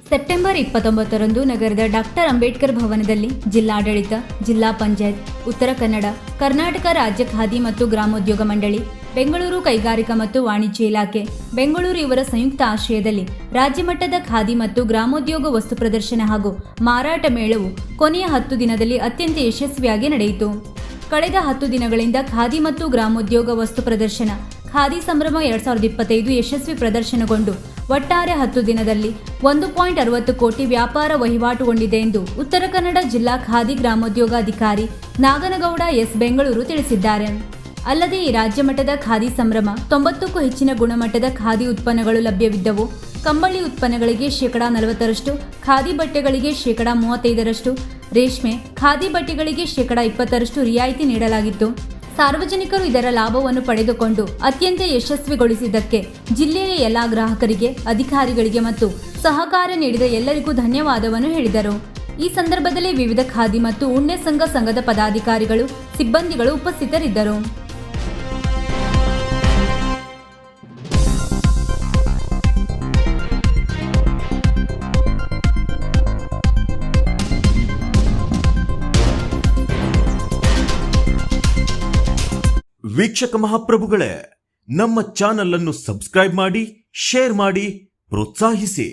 September 29ರಂದು ನಗರದ doctor Ambedkar ಭವನದಲ್ಲಿ ಜಿಲ್ಲಾಡಳಿತ, ಜಿಲ್ಲಾ ಪಂಚಾಯತ್, ಉತ್ತರ ಕನ್ನಡ, ಕರ್ನಾಟಕ ರಾಜ್ಯ ಖಾದಿ ಮತ್ತು ಗ್ರಾಮೋದ್ಯೋಗ ಮಂಡಳಿ, ಬೆಂಗಳೂರು ಕೈಗಾರಿಕಾ ಮತ್ತು ವಾಣಿಜ್ಯ ಇಲಾಖೆ, ಬೆಂಗಳೂರು ಇವರ ಸಂಯುಕ್ತ ಆಶ್ರಯದಲ್ಲಿ ರಾಜ್ಯಮಟ್ಟದ ಖಾದಿ ಮತ್ತು ಗ್ರಾಮೋದ್ಯೋಗ ವಸ್ತು ಪ್ರದರ್ಶನ ಹಾಗೂ ಮಾರಾಟ ಮೇಳವು ಕೊನೆಯ 10 ದಿನದಲ್ಲಿ ಅತ್ಯಂತ ಯಶಸ್ವಿಯಾಗಿ ನಡೆಯಿತು. ಕಳೆದ 10 ದಿನಗಳಿಂದ ಖಾದಿ ಮತ್ತು ಗ್ರಾಮೋದ್ಯೋಗ ವಸ್ತು ಪ್ರದರ್ಶನ ಖಾದಿ ಸಂಭ್ರಮ 2025 ಯಶಸ್ವಿ ಪ್ರದರ್ಶನಗೊಂಡು ಒಟ್ಟಾರೆ 10 ದಿನದಲ್ಲಿ 1.60 ಕೋಟಿ ವ್ಯಾಪಾರ ವಹಿವಾಟುಗೊಂಡಿದೆ ಎಂದು ಉತ್ತರ ಕನ್ನಡ ಜಿಲ್ಲಾ ಖಾದಿ ಗ್ರಾಮೋದ್ಯೋಗ ಅಧಿಕಾರಿ ನಾಗನಗೌಡ ಎಸ್ ಬೆಂಗಳೂರು ತಿಳಿಸಿದ್ದಾರೆ. ಅಲ್ಲದೆ ಈ ರಾಜ್ಯ ಮಟ್ಟದ ಖಾದಿ ಸಂಭ್ರಮ 90ಕ್ಕೂ ಹೆಚ್ಚಿನ ಗುಣಮಟ್ಟದ ಖಾದಿ ಉತ್ಪನ್ನಗಳು ಲಭ್ಯವಿದ್ದವು. ಕಂಬಳಿ ಉತ್ಪನ್ನಗಳಿಗೆ 40%, ಖಾದಿ ಬಟ್ಟೆಗಳಿಗೆ 35%, ರೇಷ್ಮೆ ಖಾದಿ ಬಟ್ಟೆಗಳಿಗೆ 20% ರಿಯಾಯಿತಿ ನೀಡಲಾಗಿತ್ತು. ಸಾರ್ವಜನಿಕರು ಇದರ ಲಾಭವನ್ನು ಪಡೆದುಕೊಂಡು ಅತ್ಯಂತ ಯಶಸ್ವಿಗೊಳಿಸಿದ್ದಕ್ಕೆ ಜಿಲ್ಲೆಯ ಎಲ್ಲ ಗ್ರಾಹಕರಿಗೆ, ಅಧಿಕಾರಿಗಳಿಗೆ ಮತ್ತು ಸಹಕಾರ ನೀಡಿದ ಎಲ್ಲರಿಗೂ ಧನ್ಯವಾದವನ್ನು ಹೇಳಿದರು. ಈ ಸಂದರ್ಭದಲ್ಲಿ ವಿವಿಧ ಖಾದಿ ಮತ್ತು ಉಣ್ಣೆ ಸಂಘದ ಪದಾಧಿಕಾರಿಗಳು, ಸಿಬ್ಬಂದಿಗಳು ಉಪಸ್ಥಿತರಿದ್ದರು. ವೀಕ್ಷಕ ಮಹಾಪ್ರಭುಗಳೇ, ನಮ್ಮ ಚಾನಲ್ ಅನ್ನು ಸಬ್ಸ್ಕ್ರೈಬ್ ಮಾಡಿ, ಶೇರ್ ಮಾಡಿ, ಪ್ರೋತ್ಸಾಹಿಸಿ.